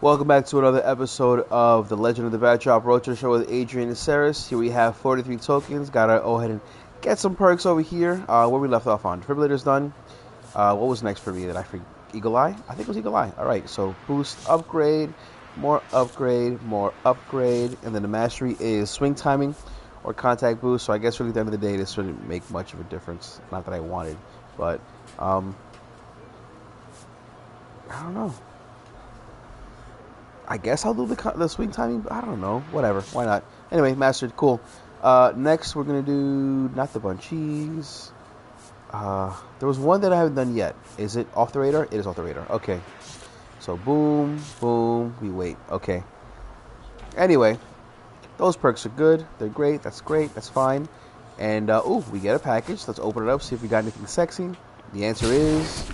Welcome back to another episode of The Legend of the Backdrop Roaster Show with Adrian Ceris. Here we have 43 tokens. Gotta go ahead and get some perks over here. Where we left off on. Defibrillator's done. What was next for me? Did I forget? Eagle Eye? I think it was Eagle Eye. Alright, so boost, upgrade, more upgrade, more upgrade. And then the mastery is swing timing or contact boost. So I guess really at the end of the day, this wouldn't make much of a difference. Not that I wanted, but I don't know. I guess I'll do the swing timing, but I don't know. Whatever. Why not? Anyway, mastered. Cool. Next, we're going to do not the bunchies. There was one that I haven't done yet. Is it off the radar? It is off the radar. Okay. So, boom, boom. We wait. Okay. Anyway, those perks are good. They're great. That's great. That's fine. And, we get a package. Let's open it up, see if we got anything sexy. The answer is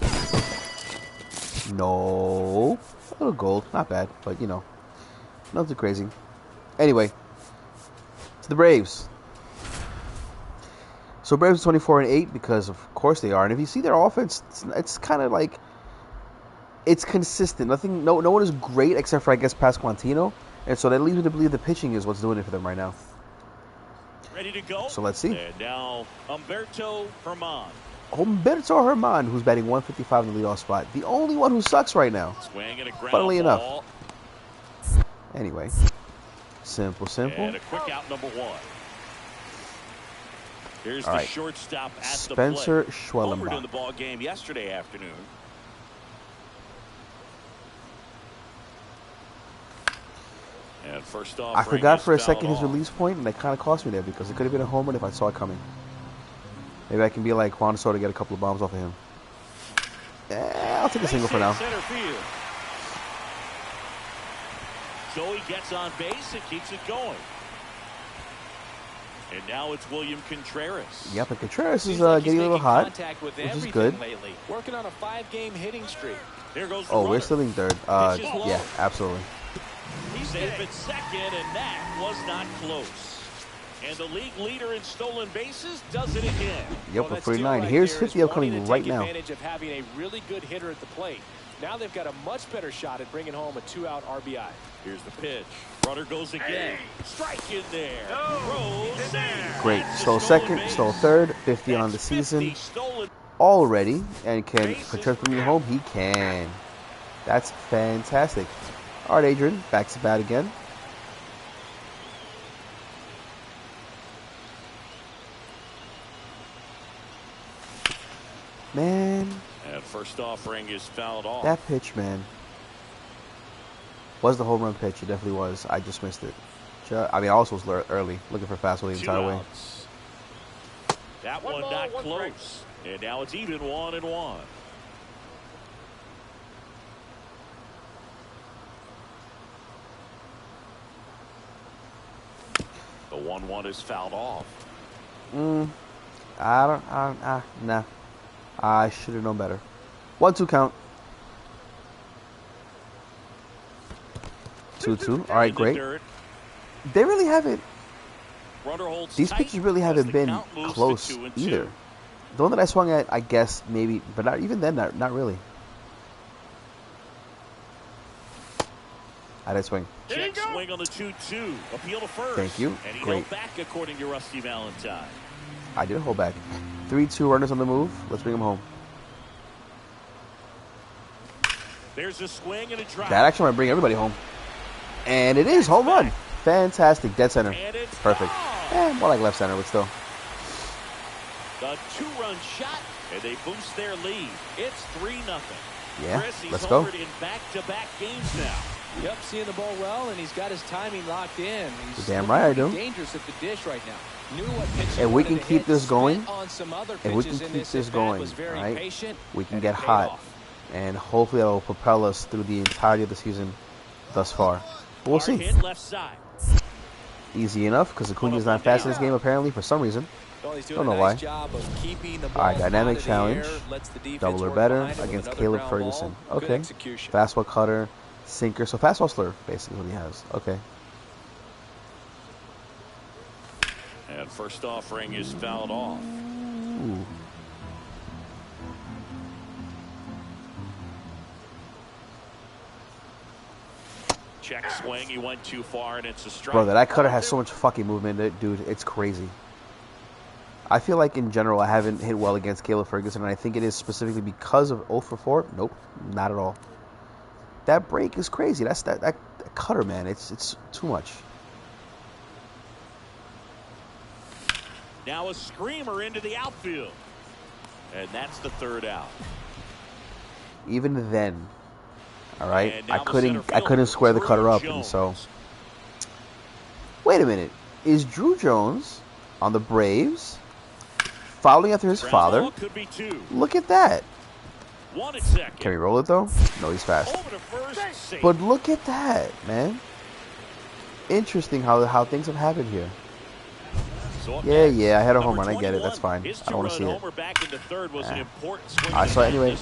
no. A little gold, not bad, but you know, nothing crazy. Anyway, to the Braves. So Braves 24-8 because of course they are, and if you see their offense, it's kind of like it's consistent. Nothing, no one is great except for I guess Pasquantino, and so that leads me to believe the pitching is what's doing it for them right now. Ready to go. So let's see. And now Humberto Herman, who's batting 155 in the leadoff spot. The only one who sucks right now. Funnily enough. Anyway. Simple. And a quick out number one. Here's all the right. shortstop at Spencer the plate. Schwellenbach. Homered in the ball game yesterday afternoon. And first off, I forgot for a second his release point, and that kind of cost me there because it could have been a home run if I saw it coming. Maybe I can be like Juan Soto to get a couple of bombs off of him. Yeah, I'll take a single for now. Joey gets on base and keeps it going. And now it's William Contreras. Yep, and Contreras is getting a little hot, which is good. Lately. Working on a 5-game hitting streak. Here goes the oh, runner. we're still in third. Yeah, absolutely. He saved it second, and that was not close. And the league leader in stolen bases does it again. Yep, for 49. Here's 50 upcoming right now. Advantage of having a really good hitter at the plate. Now they've got a much better shot at bringing home a 2-out RBI. Here's the pitch. Runner goes again. Strike in there. Great. Stole second, stole third. 50 on the season already. And can Contreras bring me home? He can. That's fantastic. All right, Adrian, back to bat again. Man. And first offering is fouled off. That pitch, man. Was the home run pitch. It definitely was. I just missed it. I mean, I also was early, looking for fastball the entire way. That one not close. And now it's even 1-1. The 1-1 is fouled off. Nah. I should have known better. 1-2 count. 2-2. All right, great. They really haven't. These pitches really haven't been close either. The one that I swung at, I guess maybe, but not even then. Not really. I did swing. Check swing on the 2-2. Appeal to first. Thank you. And he Great. held back according to Rusty Valentine. I did hold back. 3-2 runners on the move. Let's bring them home. There's a swing and a drive. That actually might bring everybody home. And it is home run. Fantastic. Dead center. Perfect. More like left center, but still. The 2-run shot, and they boost their lead. It's 3-0. Yeah, Chris, let's go. in back-to-back games now. Yep, seeing the ball well, and he's got his timing locked in. He's damn right I do. Dangerous at the dish right now. Knew what pitch And we can keep this going. And we can keep this going, right? We can get hot. And hopefully that will propel us through the entirety of the season thus far. But we'll see. Hit left side. Easy enough, because Acuna's not fast in this game apparently for some reason. Don't know why. Alright, dynamic challenge. Double or better against Caleb Ferguson. Okay. Fastball cutter, sinker. So fastball slur, basically what he has. Okay. And first offering is fouled off. Ooh. Check swing. He went too far, and it's a strike. Bro, that cutter has so much fucking movement, dude. It's crazy. I feel like in general I haven't hit well against Caleb Ferguson, and I think it is specifically because of 0 for 4. Nope, not at all. That break is crazy. That's that cutter, man. It's too much. Now a screamer into the outfield, and that's the third out. Even then, all right, I couldn't square the cutter up, and so. Wait a minute, is Drew Jones on the Braves following after his father? Could be two. Look at that. One at second. Can we roll it though? No, he's fast. Over to first, safe. But look at that, man. Interesting how things have happened here. So Yeah, I had a home run. I get it. That's fine. I don't want to see it. Back into third was an important swing I saw it anyway.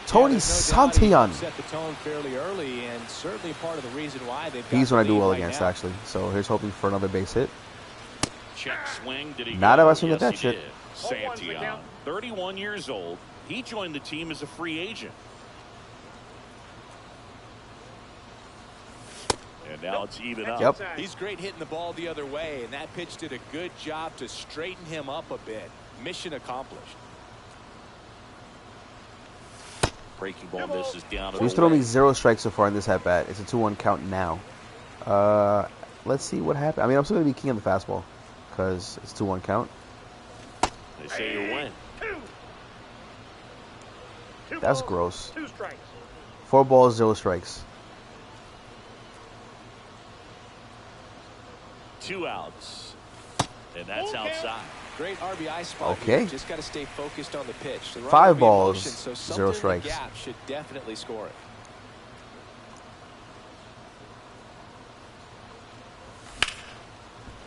Tony Santillan. Set the tone fairly early, and certainly part of the reason why they've He's got when I the do lead well right against, now. actually. So here's hoping for another base hit. Check swing. Did he Not go? if I swing at Yes, that he shit. did. Santillan, 31 years old. He joined the team as a free agent. And now it's even up. Yep. He's great hitting the ball the other way, and that pitch did a good job to straighten him up a bit. Mission accomplished. Breaking ball misses down. So he's thrown me 0 strikes so far in this at bat. It's a 2-1 count now. Let's see what happens. I mean, I'm still gonna be king on the fastball because it's 2-1 count. They say you win. That's gross. 2 strikes. 4 balls, 0 strikes. 2 outs. And that's outside. Great RBI spot. Okay. Here. Just got to stay focused on the pitch. The 5 runner will be in balls, motion, so 0 something in the strikes. gap should definitely score it.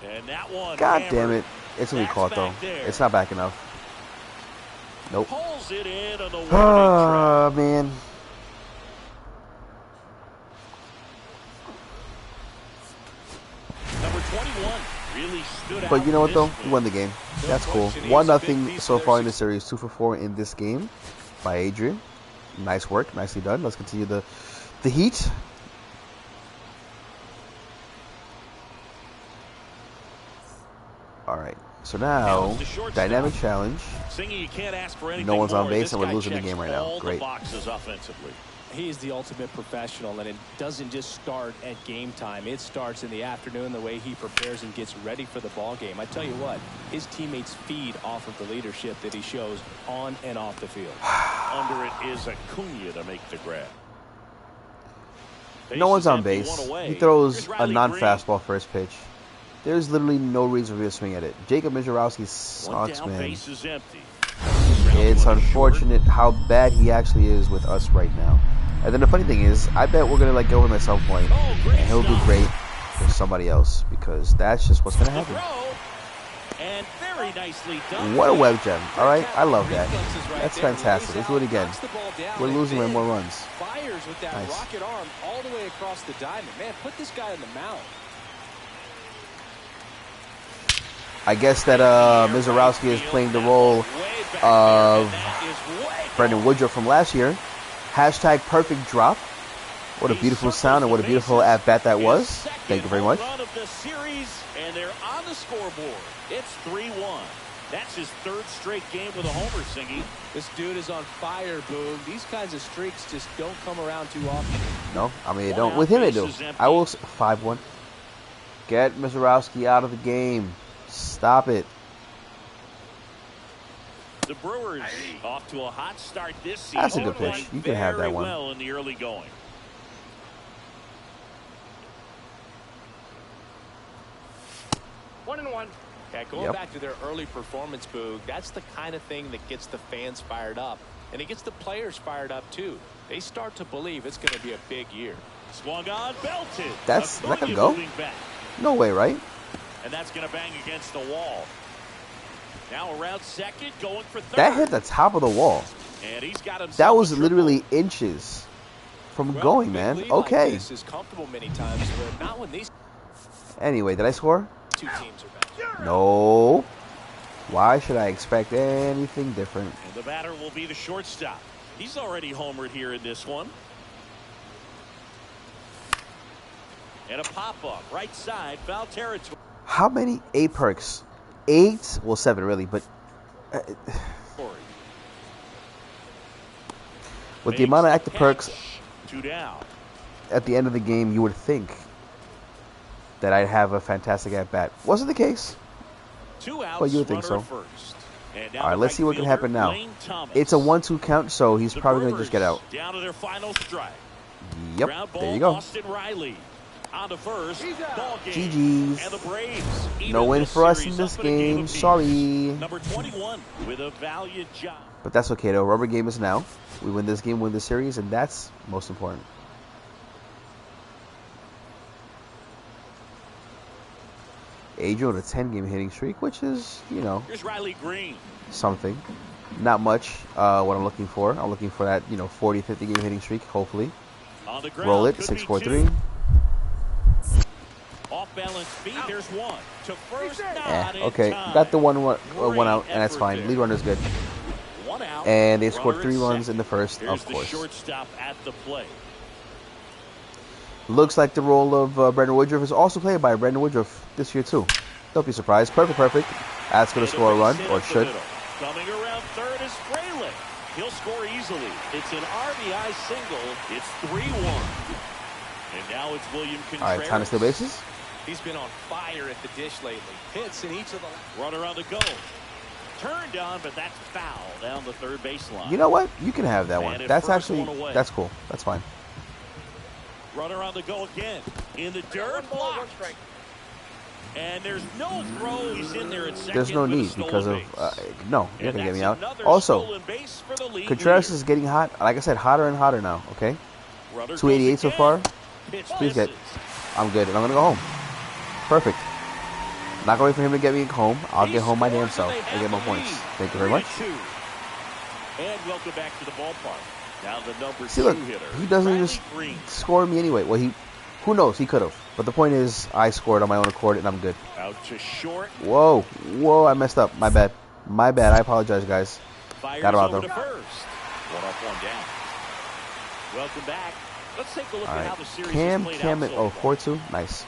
And that one. God hammered. damn it. It's gonna be That's caught though. back there. It's not back enough. Nope. Pulls it in on the warning Ah, track. man. Number 21 really stood out. But you know what in though? this We one. won the game. That's cool. question is, 1-0 big so piece far of in the series. 2 for 4 in this game by Adrian. Nice work. Nicely done. Let's continue the heat. All right. So now, dynamic challenge. Singing, you can't ask for anything No one's on more. base This and we're guy losing the checks game right now. all the Great. boxes offensively. He's the ultimate professional, and it doesn't just start at game time. It starts in the afternoon, the way he prepares and gets ready for the ball game. I tell you what, his teammates feed off of the leadership that he shows on and off the field. Under it is Acuna to make the grab. No one's Bases on empty, base. one away. He throws Here's a Riley non-fastball first pitch. There's literally no reason for me to swing at it. Jacob Mizorowski Green. One sucks, down, man. base is empty. It's Ground one unfortunate how bad he actually is with us right now. And then the funny thing is, I bet we're gonna let go of him at some point, short. Oh, great and he'll do stop. great for somebody else because that's just what's gonna The happen. throw, and very nicely done. What a web gem! All right, I love that. Reflexes right That's there. fantastic. Let's do it again. Knocks the ball down We're and losing by then more runs. Fires with that Nice. rocket arm all the way across the diamond. Man, put this guy on the mound. I guess that Mizorowski is playing the role of Brendan Woodruff from last year. Hashtag perfect drop. What a beautiful sound and what a beautiful at-bat that was. Thank you very much. Run of the series, and they're on the scoreboard. It's 3-1. That's his 3rd straight game with a homer, Singy. This dude is on fire, Boom. These kinds of streaks just don't come around too often. No, I mean, they don't. With him, they do. I will 5-1. Get Mizorowski out of the game. Stop it. The Brewers off to a hot start this season. That's a good pitch. You can have that Very one. well in the early going. One and one. Yeah, going Yep. back to their early performance, Boog, that's the kind of thing that gets the fans fired up. And it gets the players fired up, too. They start to believe it's going to be a big year. Swung on, belted. That's Acuna not gonna go. moving back. No way, right? And that's going to bang against the wall. Now around second, going for third. That hit the top of the wall. And he's got himself That was a triple. literally inches from Well, going, big man. lead like Okay. this is comfortable many times, but not when these Anyway, did I score? two teams are back. No. Why should I expect anything different? And the batter will be the shortstop. He's already homered here in this one. And a pop-up right side, foul territory. How many 8 perks? 8? Well, 7 really, but with the amount of active perks 2 down. at the end of the game, you would think that I'd have a fantastic at-bat. Wasn't the case, 2 outs, but you would think so. first. And All right, let's see what can happen now. It's a 1-2 count, so he's probably going to just get out. Down to their final strike. Yep, there you go. Austin Riley on to first. Ball game. GG's. And the Braves No win for us in this game. Sorry. Number 21 with a valiant job. But that's okay, though. Rubber game is now. We win this game, win this series, and that's most important. Adrian with a 10-game hitting streak, which is, you know, here's Riley Green. Something. Not much what I'm looking for. I'm looking for that, 40, 50-game hitting streak, hopefully. On the ground, roll it, 6-4-3. Off balance speed, there's one. To first, Okay, got the one out, and that's fine. Lead runner's good. 1 out. And they scored 3 runs in the first, Here's of course. The shortstop at the plate. Looks like the role of Brandon Woodruff is also played by Brandon Woodruff this year, too. Don't be surprised. Perfect. That's going to score a run, or should. Coming around third is Fraley. He'll score easily. It's an RBI single. It's 3-1. And now it's William Contreras. All right, time to steal bases. He's been on fire at the dish lately. Hits in each of the... Runner on the goal. Turned on, but that's foul down the third baseline. You know what? You can have that one. And That's first actually, one away. that's cool. That's fine. Runner on the go again. In the dirt, blocked. And there's no throw. He's in there at second. There's no with a need stolen because of base. no, you're not gonna get And me out. that's another Also, stolen base for the league Contreras leader. is getting hot. Like I said, hotter and hotter now. Okay, Runner 288 goes so again. far. Pitch Please get. misses. I'm good, and I'm gonna go home. Perfect. Not gonna wait for him to get me home. I'll get home my damn self and get my points. Thank you very much. 3-2. And welcome back to the ballpark. Now the number See, 2 look, hitter. he doesn't Riley just Green. score me anyway. Well, who knows? He could have. But the point is, I scored on my own accord, and I'm good. Out to short. Whoa, I messed up. My bad. I apologize, guys. Fires Got him out, over though. to first. 1 up, 1 down. Welcome back. Let's take a look All at right. how the series Cam, is played out so far. 4-2. Nice.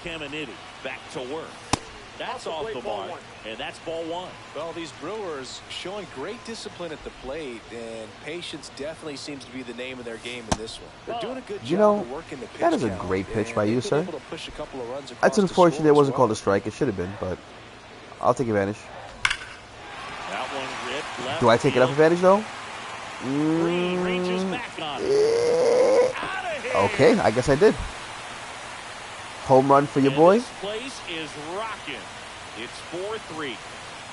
Caminiti back to work. That's off the mark, and that's ball 1. Well, these Brewers showing great discipline at the plate, and patience definitely seems to be the name of their game in this one. They're doing a good job of working the pitch that is a count, great pitch and by you, they've been sir. able to push a couple of runs across That's the unfortunate score it as wasn't well. called a strike. It should have been, but I'll take advantage. That one ripped left Do I take enough field. advantage, though? Green reaches back on it. Out of here. Okay, I guess I did. Home run for your boy. This place is rocking. It's 4-3.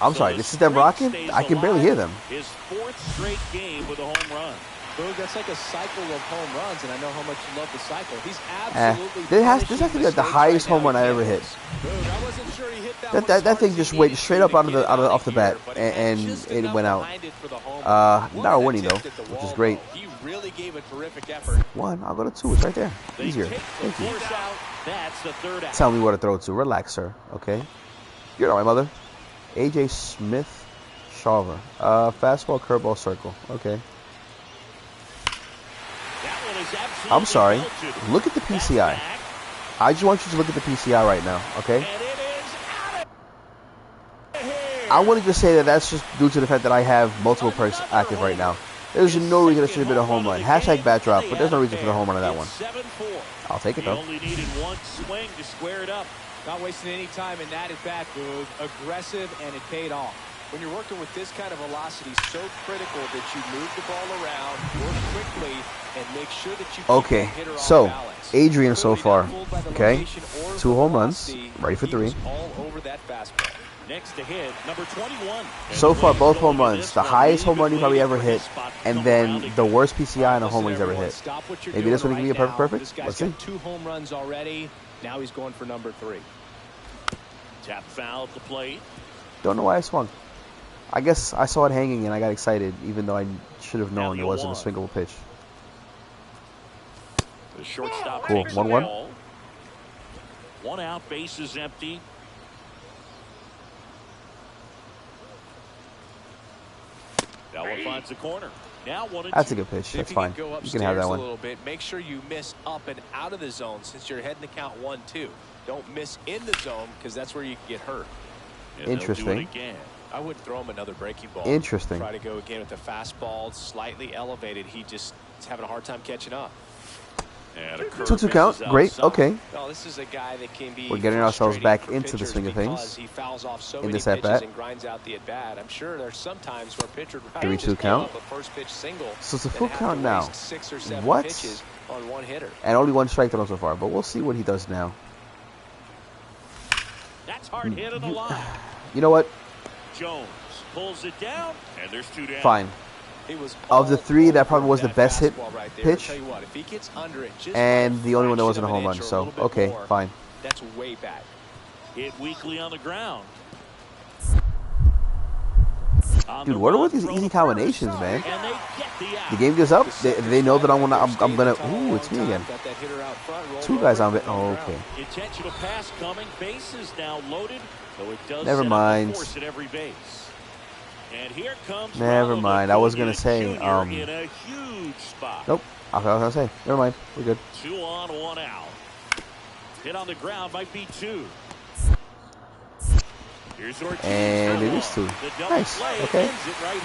I'm sorry, this is them rocking? I can barely hear them. His 4th straight game with a home run. Boog, that's like a cycle of home runs, and I know how much you love the cycle. He's absolutely This has to be like the highest home run I ever hit. Boog, I wasn't sure he hit that That thing just went straight up off the bat, and it went out. Not a winning though, which is great. He really gave a terrific effort. 1, I'll go to 2. It's right there. Easier. Thank you. Out. That's the 3rd out. Tell me what to throw to. Relax, sir. Okay. You're all right, mother. AJ Smith, Shaver. Fastball, curveball, circle. Okay. That one is absolutely I'm sorry. melted. Look at the That's PCI. back, I just want you to look at the PCI right now. Okay. and it is out of here. I want to just say that that's just due to the fact that I have multiple perks active right now. There's no reason it should have been a home run. Hashtag bat drop, but there's no reason for the home run on that one. It's 7-4. I'll take it He though. only needed one swing to square it up. Not wasting any time in that at bat, Boog. Aggressive, and it paid off. When you're working with this kind of velocity, so critical that you move the ball around, work quickly, and make sure that you keep Okay, the hitter off so balance. Adrian so Clearly far, not fooled by the okay, location or 2 the home runs, velocity. ready for He 3. was all over that fastball. Next to hit, number 21. So far, both home Going to runs. this The one, highest home run even he's probably waiting ever for his hit, spot to and come then around the again. worst PCI on a home run he's ever Everyone, hit. stop what you're Maybe doing this one can be a right perfect. This guy's Let's got see. 2 home runs already. Now he's going for number 3. Tap foul at the plate. Don't know why I swung. I guess I saw it hanging and I got excited, even though I should have known it wasn't a swingable pitch. The shortstop Cool. takes 1-1. the ball. 1 out, base is empty. That one finds the corner. Now 1-2. That's a good pitch. That's fine. You can have that one. A little bit. Make sure you miss up and out of the zone since you're heading to count 1-2. Don't miss in the zone because that's where you can get hurt. Interesting. I would throw him another breaking ball. Interesting. Try to go again with the fastball, slightly elevated. He just is having a hard time catching up. 2-2 count. Great. Okay. Well, this is a guy that can be. We're getting ourselves back into the swing of things. He fouls off so in this many at bat. and grinds out the at bat. I'm sure there's some times where pitcher 3-2 count. First pitch single. So it's a full count now. 6 or 7 what? pitches on one hitter. And only one strike thrown so far, but we'll see what he does now. That's hard hit on the line. You know what? Jones pulls it down, and there's 2 down. Fine. Of the 3, that probably was the best hit pitch, and the only one that wasn't a home run. So okay, fine. That's way back. Hit weakly on the ground. Dude, what are with these easy combinations, man? The game goes up. They know that I'm gonna. Ooh, it's me again. 2 guys on it. Oh, okay. Intentional pass coming. Bases now loaded. So it does. Never mind. At every base. And here comes Never mind. I was gonna say. In a huge spot. Nope. I was gonna say. Never mind. We're good. 2 on, 1 out. Hit on the ground might be 2. And it is 2. Nice. Okay. Right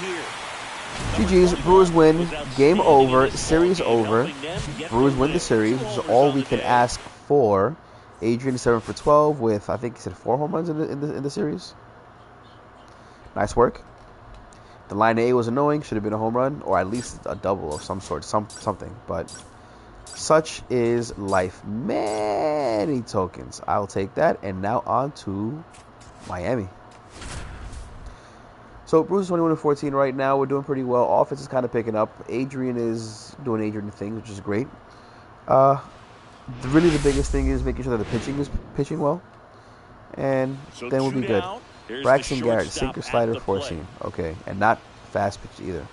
GG's. Brewers win. Game over. Series over. Brewers win the series, which is all we can ask for. Adrian 7 for 12 with, I think he said 4 home runs in the series. Nice work. The line A was annoying. Should have been a home run, or at least a double of some sort, something. But such is life. Many tokens. I'll take that. And now on to Miami. So Brewers 21-14 right now. We're doing pretty well. Offense is kind of picking up. Adrian is doing Adrian things, which is great. Really, the biggest thing is making sure that the pitching is pitching well, and so then we'll be good. Braxton Garrett, sinker, slider, 4-seam. Okay, and not fast pitch either.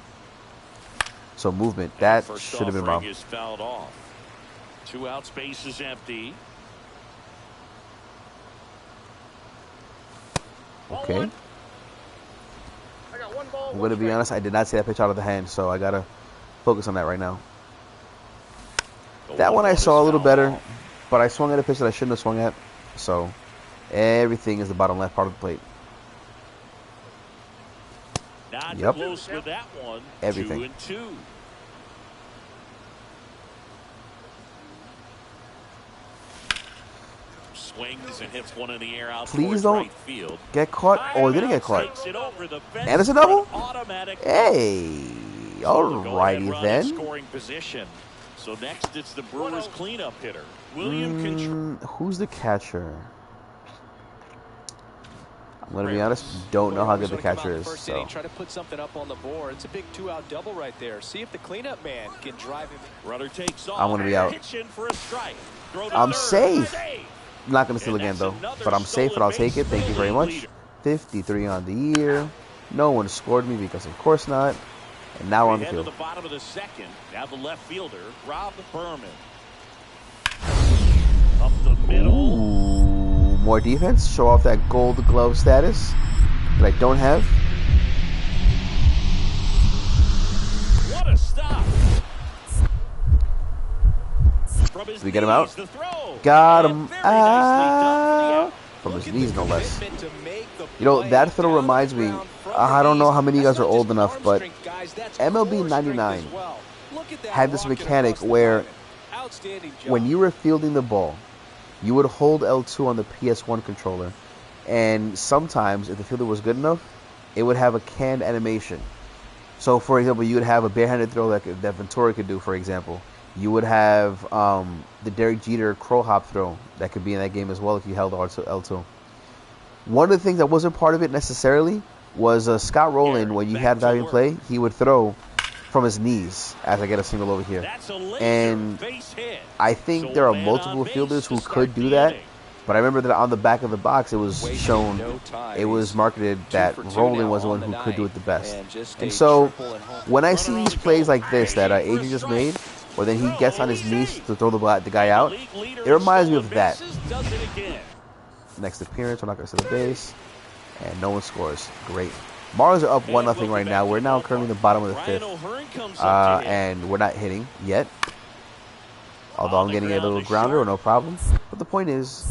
So movement, that should have been wrong. 2 outs, base is empty. Okay. I'm going to be honest, I did not see that pitch out of the hand, so I got to focus on that right now. That one I saw a little better, but I swung at a pitch that I shouldn't have swung at, so everything is the bottom left part of the plate. Yep. Close with that one. Everything. 2-2. Swings and hits one in the air out. Please don't right field. Get caught. Oh, he didn't get caught. And it's a double? Hey. Alrighty then. Scoring position. So next it's the Brewers cleanup hitter, William who's the catcher? I'm going to be honest, don't know how good the catcher is. So. Try to put something up on the board. It's a big 2-out double right there. See if the cleanup man can drive him. Runner takes off. I'm going to be out. I'm safe. I'm not going to steal again, though. But I'm safe, and I'll take it. Thank you very much. 53 on the year. No one scored me because, of course not. And now we're on the field. To the bottom of the second. Now the left fielder, Rob Berman. Up the middle. Ooh, more defense. Show off that gold glove status that I don't have. What a stop. Did we get him out? Got him out. From his knees, no less. You know, that throw reminds me, I don't know how many of you guys are old enough, but MLB 99 had this mechanic where when you were fielding the ball, you would hold L2 on the PS1 controller, and sometimes, if the fielder was good enough, it would have a canned animation. So, for example, you would have a barehanded throw that Ventura could do, for example. You would have the Derek Jeter crow hop throw that could be in that game as well if you held L2. One of the things that wasn't part of it necessarily was Scott Rowland, when you had value in play, he would throw from his knees as I get a single over here. And I think there are multiple fielders who could do that. But I remember that on the back of the box, it was shown, it was marketed that Rowland was the one who could do it the best. And so when I see these plays like this that Adrian just made, where then he gets on his knees to throw the guy out, it reminds me of that. Next appearance, we're not going to set the base. And no one scores. Great. Marlins are up And 1-0 welcome right back now. to We're the now ballpark. currently in the bottom of the Ryan 5th. O'Hearn comes up to hit. And we're not hitting yet. Although On I'm the getting a ground little to grounder, short. no problem. But the point is,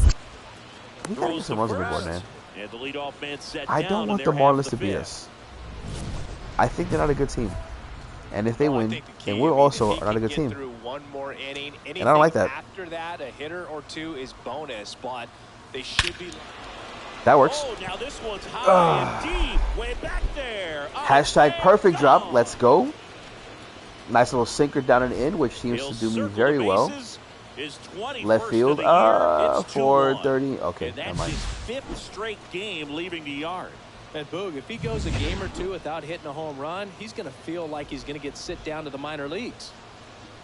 we gotta get Throws some to runs on the board, first. man. And the leadoff man set I down don't in want their the half of Marlins the to beat fifth. us. I think they're not a good team. And if they Well, I win, think the key, then we're if also he not a can good get team. through one more inning, And I don't like that. After that, a hitter or two is bonus, but they should be. That works. Oh, now this one's high and deep, way back there. Hashtag perfect drop. Gone. Let's go. Nice little sinker down and in, which seems He'll to do me circle very the well. bases. His 21st Left field, of the year. It's 2-1. 430. Okay, And never that's mind. his 5th straight game leaving the yard. And Boog, if he goes a game or two without hitting a home run, he's going to feel like he's going to get sit down to the minor leagues.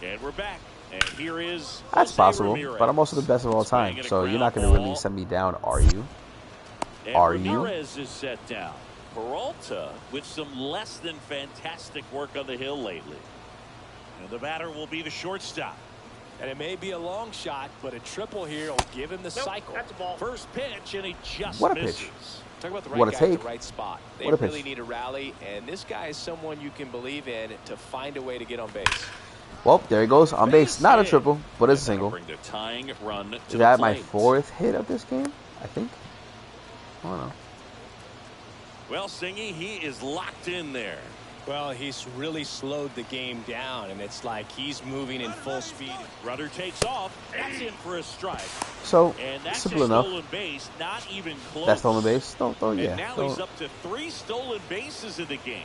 And we're back. And here is That's Jose possible, Ramirez. but I'm also the best of all time, Swinging a so you're not ground going to really ball. send me down, are you? And Are you? Ramirez is set down. Peralta with some less than fantastic work on the hill lately. And the batter will be the shortstop. And it may be a long shot, but a triple here will give him the cycle. That's a ball. First pitch, and he just What a misses. pitch. Talk about the What right a guy at take. the right spot. They What a really pitch. need a rally, and this guy is someone you can believe in to find a way to get on base. Well, there he goes on base. Not a triple, but it's a That'll single. bring the tying run to Is the that my plate. 4th hit of this game? I think. I don't know. Well, Singy, he is locked in there. Well, he's really slowed the game down, and it's like he's moving in full speed. Runner takes off. That's in for a strike. So, And that's simple a enough. stolen base, not even close. That's stolen base. Don't, And yeah. now don't- he's up to 3 stolen bases in the game.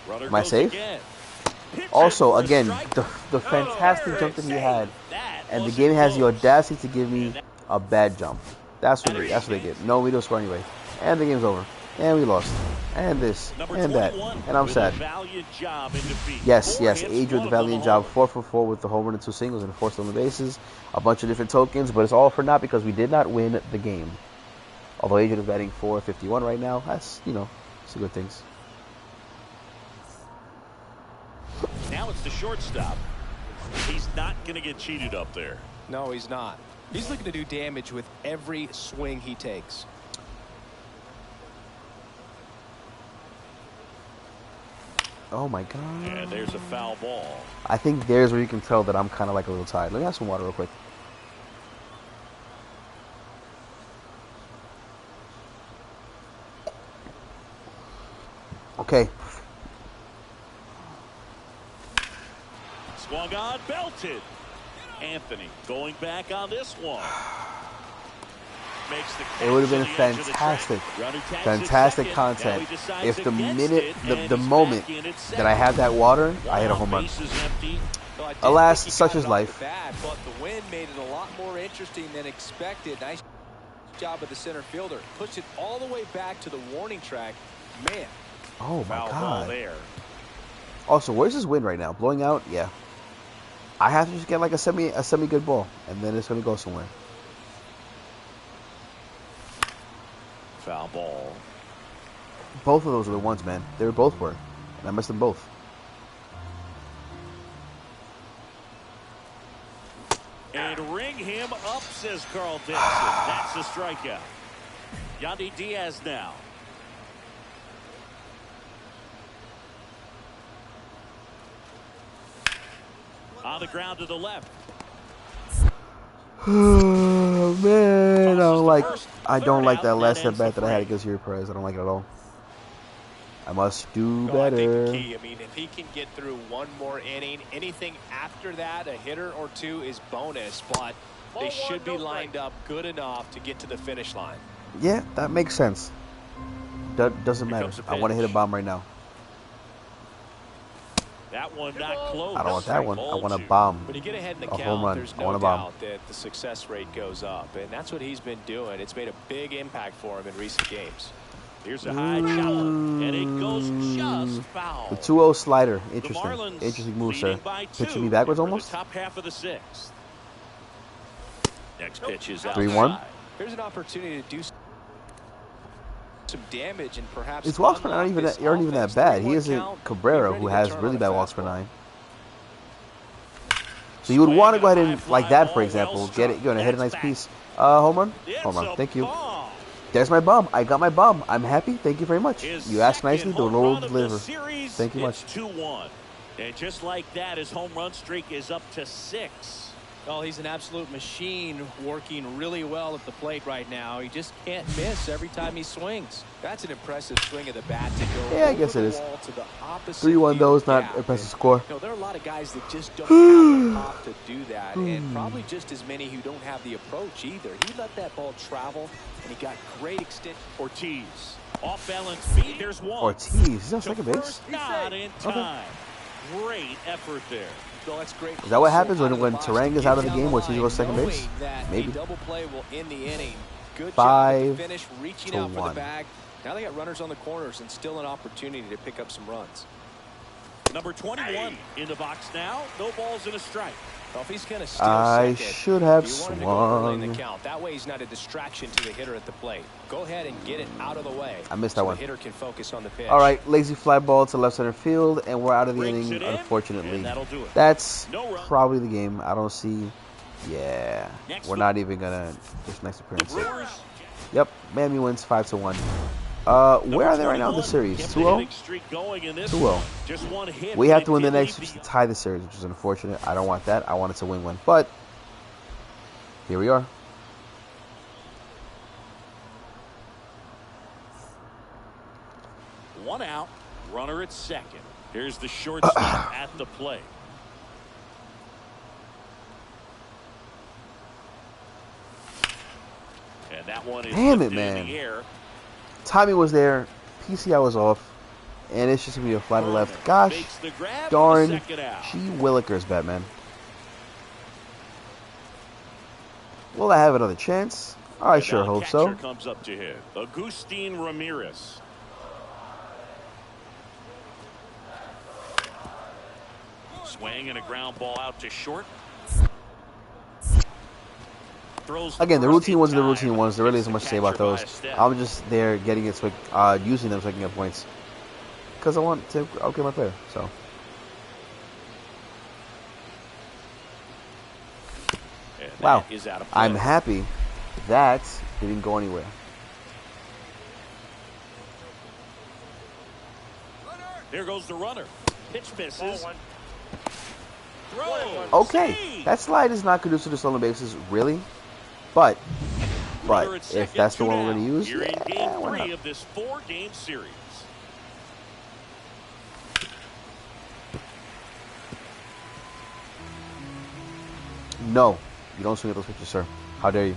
Runner Am I goes safe? again. Pitch Also, in for a again, strike. the fantastic Oh, jump that he had, that and the wasn't game has the close. audacity to give me a bad jump. That's what they get. No, we don't score anyway. And the game's over. And we lost. And this. Number And that. 21 And I'm with sad. a valiant job in defeat. Yes, 4 yes. hits, Adrian one with a of them valiant a job. homer. 4 for 4 with the home run and 2 singles and 4 stolen bases. A bunch of different tokens, but it's all for naught because we did not win the game. Although Adrian is batting .451 right now. That's, it's a good things. Now it's the shortstop. He's not going to get cheated up there. No, he's not. He's looking to do damage with every swing he takes. Oh my god. And there's a foul ball. I think there's where you can tell that I'm kind of like a little tired. Let me have some water real quick. Okay. Swung on, belted. Anthony going back on this one. Makes the catch It would have been to the edge of the track. fantastic, Runner tags fantastic at second. content Now he decides if the against minute, it, the and he's moment back in at that I second. had that water, I hit a One home run. base is empty. Well, I did Alas, think he such got is it off life. the bat, but the wind made it a lot more interesting than expected. Nice job of the center fielder. Pushed it all the way back to the warning track. Man. Oh my Foul ball god. there. Also, where's this wind right now? Blowing out? Yeah. I have to just get like a semi good ball, and then it's gonna go somewhere. Foul ball. Both of those are the ones, man. They were both were, and I missed them both. And ring him up, says Carl Dixon. That's a strikeout. Yandy Diaz now. On the ground to the left. Oh man, I don't like that Third out, last that at ends bat the that I had frame. against your Perez. I don't like it at all. I must do Well, I think better. the key, if he can get through one more inning, anything after that, a hitter or two is bonus, but they should be lined up good enough to get to the finish line. Yeah, that makes sense. Doesn't Here matter. comes the I want to hit a pitch. bomb right now. That one not close. I don't want that one. I Ball want a two. bomb. When you get ahead in the A home count, run. there's I no want a bomb. doubt that the success rate goes up, and that's what he's been doing. It's made a big impact for him in recent games. Here's a high chopper, and it goes just foul. The 2-0 slider. The Interesting. Marlins Interesting move, sir. leading by 2 Pitching me backwards for almost. The top half of the 6th. Next pitch is 3-1. outside. There's an opportunity to do some damage and perhaps His walks per nine aren't even that bad. He isn't isn't Cabrera, who has really bad walks per nine. So you would want to go ahead and, like that, for example, get it, hit a nice piece, Home run? It's Home run. a Thank you. bomb. There's my bomb. I got my bomb. I'm happy. Thank you very much. His You asked second nicely, the home Lord run will of the deliver. series. Thank you much. It's 2-1. And just like that, his home run streak is up to 6. Oh, he's an absolute machine, working really well at the plate right now. He just can't miss every time he swings. That's an impressive swing of the bat to go. Yeah, I guess it is. 3-1 though is not impressive score. You know, there are a lot of guys that just don't have the pop to do that, and probably just as many who don't have the approach either. He let that ball travel, and he got great extension. Ortiz, off balance feet. There's one. Ortiz, he's on second base. Not in time. Great effort there. So that's great. Is that what happens when Terang is out of the game? Ortiz goes second base? Maybe. Double play will end the inning. Good 5 job to finish, reaching to out for 1. the bag. Now they got runners on the corners and still an opportunity to pick up some runs. Number 21 in the box now. No balls and a strike. Well, if he's going to steal I second, should have you want him to go early in swung. the count. That way he's not a distraction to the hitter at the plate. Go ahead and get it out of the way. I missed that one. The hitter can focus on the pitch. All right, lazy fly ball to left center field, and we're out of the Brings inning, it in, unfortunately. and that'll do it. That's No run. probably the game. I don't see. Yeah, Next we're one. not even gonna. This next The appearance. Brewers. Yep, Miami wins 5-1. Where are they right now in the series? 2-0. 2-0. Just one hit. We have to win the They next lead to tie the series, which is unfortunate. I don't want that. I want it to win one, but here we are. One out. Runner at second. Here's the shortstop at the plate. And that one is Damn it, lifted in man. the air. Timing was there. PCI was off, and it's just gonna be a fly to left. Makes Gosh, the grab for the darn, second out. gee willikers, Batman. Will I have another chance? I And sure now hope catcher so. comes up to hit. Agustin Ramirez. Swing and a ground ball out to short. Throws Again, the first routine in ones are the time. routine ones. There really Gets isn't the much to say about catcher by those. a step. I'm just there getting it, so using them so I can get points. Because I want to outgive my player. So. And Wow. that is out of play. I'm happy that didn't go anywhere. Here goes the runner. Pitch misses. Throw. Okay, Save. that slide is not conducive to stolen bases, really. But Runner at if second, that's the two one we're down. going to use, You're in yeah, game why 3 not? of this 4-game series. No, you don't swing at those pitches, sir. How dare you?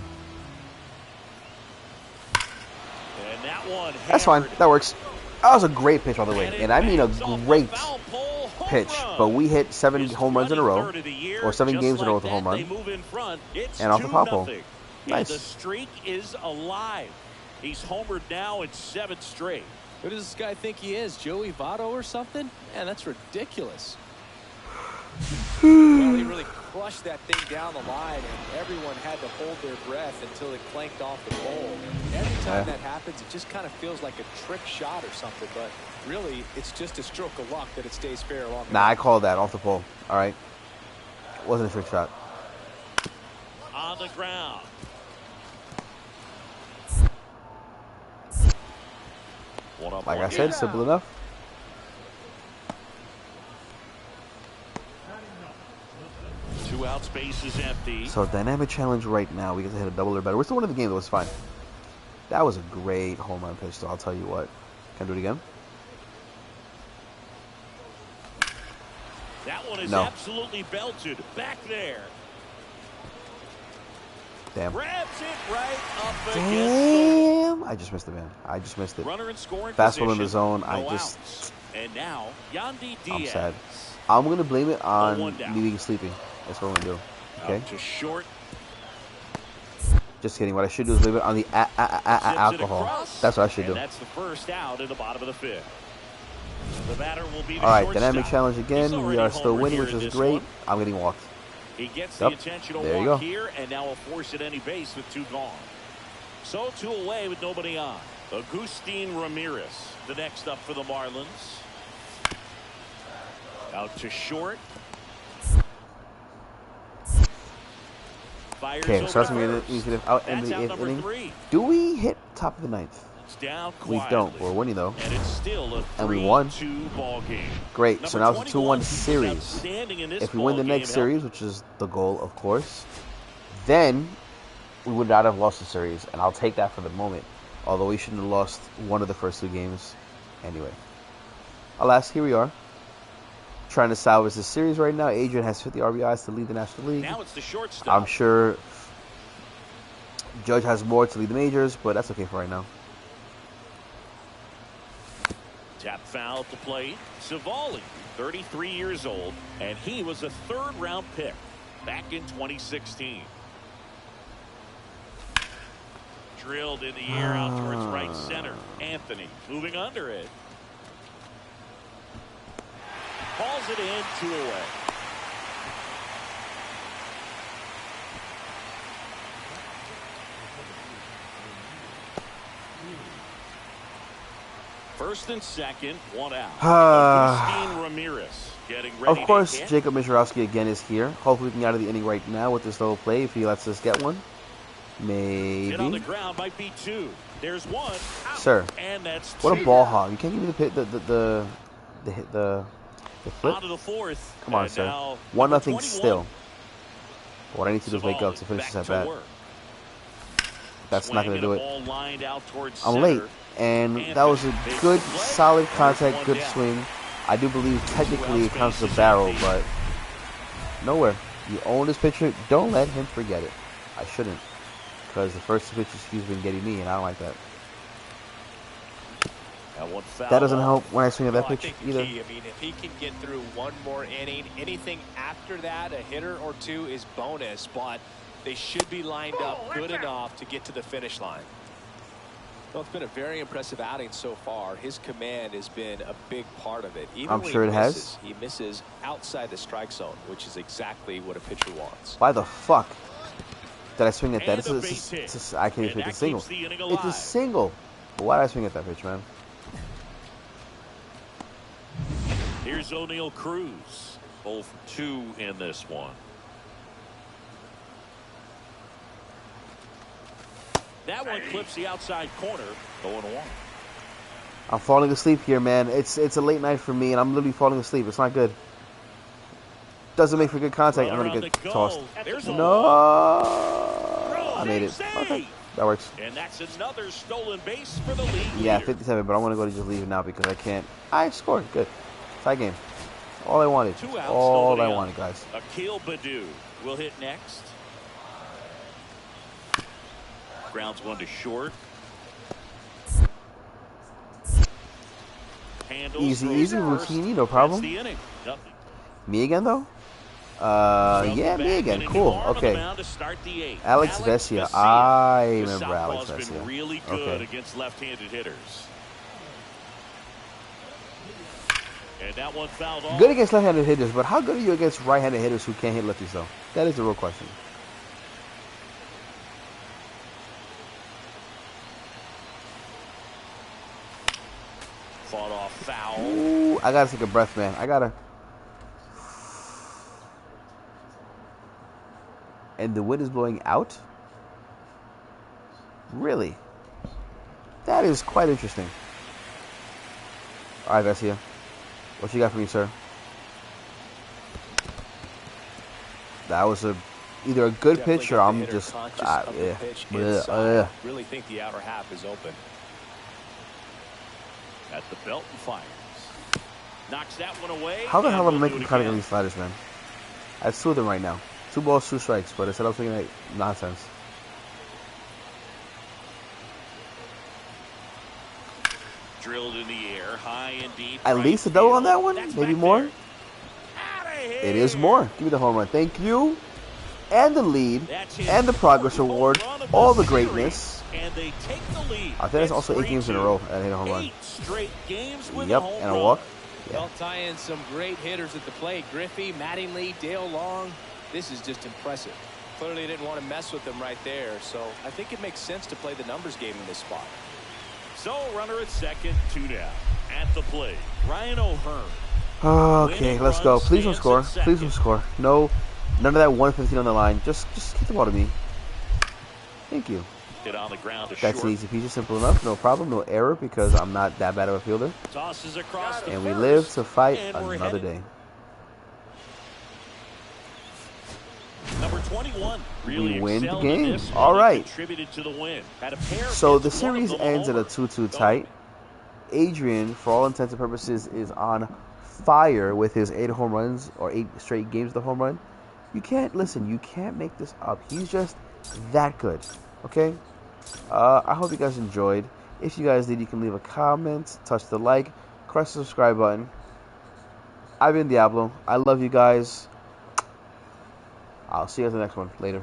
And that one That's fine. hammered. That works. That was a great pitch all the way, And it and I mean a bangs off the great foul pole. Home pitch. run. But we hit 7 His home runs in a row, 23rd of the year. or 7 Just games in a row like with a home that, run. They move in front. It's And off the foul pole. 2-0. Nice. And the streak is alive. He's homered now in 7 straight. Who does this guy think he is, Joey Votto or something? Man, that's ridiculous. Well, he really crushed that thing down the line, and everyone had to hold their breath until it clanked off the pole. Every time that happens, it just kind of feels like a trick shot or something, but really, it's just a stroke of luck that it stays fair along the Nah, I way. called that off the pole. All right, wasn't a trick shot. On the ground. One up, Like one I said, down. simple enough. Two out, space is empty. So dynamic challenge right now. We get to hit a double or better. We're still winning the game, though. It's fine. That was a great home run pitch, though. I'll tell you what. Can I do it again? That one is No. absolutely belted. Back there. Damn. Grabs it right up against Damn. I just missed it, man. I just missed the it. runner in scoring Fastball in the position. zone. No I just. outs. And now, Yandy Diaz. I'm sad. I'm going to blame it on 0-1 down. me being sleepy. That's what I'm going to do. Okay? Out to short. Just kidding. What I should do is blame it on the Zips it alcohol. across, That's what I should and do. that's the first out in the bottom of the 5th. The batter will be the All right, shortstop. dynamic challenge He's again. We already are still homered winning, here which in is this great. one. I'm getting walked. He gets Yep. the intentional There you walk go. here, and now a force at any base with 2 gone. So 2 away with nobody on. Agustin Ramirez, the next up for the Marlins. Out to short. Fires Okay, over so that's to going to first. be the out end of That's the out 8th number inning. 3. Do we hit top of the 9th? It's down We quietly. don't. We're winning, though. And it's still a 3-2 And we won. ball game. Great. So now it's a 2-1 21, he was series. outstanding in this If we win the ball next game, series, which is the goal, of course, then we would not have lost the series. And I'll take that for the moment. Although we shouldn't have lost one of the first 2 games anyway. Alas, here we are. Trying to salvage this series right now. Adrian has 50 RBIs to lead the National League. Now it's the shortstop. I'm sure Judge has more to lead the majors, but that's okay for right now. Tap foul at the plate. Savali, 33 years old, and he was a 3rd-round pick back in 2016. Drilled in the air out towards right center. Anthony moving under it. Calls it in, 2 away. First and second, 1 out. Agustin Ramirez getting ready. Of course, to hit. Jacob Mizorowski again is here. Hopefully we can get out of the inning right now with this little play if he lets us get one. Hit on the Maybe. ground might be 2. There's 1. Out. Sir, And that's 2. what a ball hog. You can't give me the flip. Out of the 4th. Come on, and sir. now 1-0 21. still. What I need to do is wake up to finish this at bat. That's not going to do it. I'm late, and that was a good, solid contact, good swing. I do believe technically it counts as a barrel, but nowhere. You own this pitcher. Don't let him forget it. I shouldn't, because the first 2 pitches he's been getting me, and I don't like that. That doesn't help when I swing at that pitch either. I mean, if he can get through 1 more inning, anything after that, a hitter or 2 is bonus, but they should be lined up good enough to get to the finish line. Well, it's been a very impressive outing so far. His command has been a big part of it. Even I'm when sure he it misses, has. He misses outside the strike zone, which is exactly what a pitcher wants. Why the fuck did I swing at that? And a base hit. I can't even And hit the that single. keeps the inning It's a alive. single. But why did I swing at that pitch, man? Here's O'Neal Cruz. 0 for 2 in this one. That one clips the outside corner. 0-1. I'm falling asleep here, man. It's a late night for me, and I'm literally falling asleep. It's not good. Doesn't make for good contact. I'm Runner gonna on get the go. tossed. There's a No, walk. I made it. Save. Okay, that works. And that's another stolen base for the league. Yeah, leader. 57, but I want to go to just leave it now because I can't. I scored. Good. Tie game. All I wanted. 2 outs, All I nobody wanted, out. guys. Akil Baddoo will hit next. Grounds 1 to short. Handles, Easy, throws easy, to first. routine, no That's problem. the inning. Nothing. Me again, though? From Yeah, the me back, again. and a new Cool. arm on the Okay. mound to start the 8th. Alex Vesia. I remember Alex Southpaw's been Vesia. really good Okay. against left-handed hitters. And that one fouled off. Good against left-handed hitters, but how good are you against right-handed hitters who can't hit lefties, though? That is the real question. Fought off foul. Ooh, I gotta take a breath, man. I gotta. And the wind is blowing out? Really? That is quite interesting. All right, Vesia. What you got for me, sir? That was either a good Definitely pitch or got the I'm hitter just conscious of the yeah. pitch Bleh, inside. Really think the outer half is open. At the belt and fires. Knocks that one away. How the and hell am I we'll do making it cutting again. on these sliders, man? I have 2 of them right now. 2 balls, 2 strikes, but instead I'm thinking like nonsense. Drilled in the air, high and deep. At right least a double on field. that one? That's Maybe back more? there. Outta here. It is more. Give me the home run. Thank you. And the lead. That's his And the progress fourth award. home run of All the series. greatness. And they take the lead. I think that's It's also 8 games in a 3-2. row that I hit a home run. 8 straight games with Yep, a home and a run. walk. Yeah. Well, tie in some great hitters at the plate. Griffey, Mattingly, Dale Long. This is just impressive. Clearly didn't want to mess with them right there, so I think it makes sense to play the numbers game in this spot. So runner at second, 2 down. At the plate, Ryan O'Hearn. Okay, let's go. Please don't score. Please don't score. No, None of that 115 on the line. Just hit the ball to me. Thank you. It on the ground to That's short. easy peasy, simple enough. No problem, no error because I'm not that bad of a fielder. Tosses across the And we first, live to fight and we're another headed. day. Number 21 really We win the excelled in game. this one All and right. contributed to the win. Had a pair of So hits, the one of series them a ends at a homer. 2-2 tie. Adrian, for all intents and purposes, is on fire with his 8 home runs or 8 straight games with a home run. You can't make this up. He's just that good. Okay? I hope you guys enjoyed. If you guys did, you can leave a comment, touch the like, press the subscribe button. I've been Diablo. I love you guys. I'll see you at the next one. Later.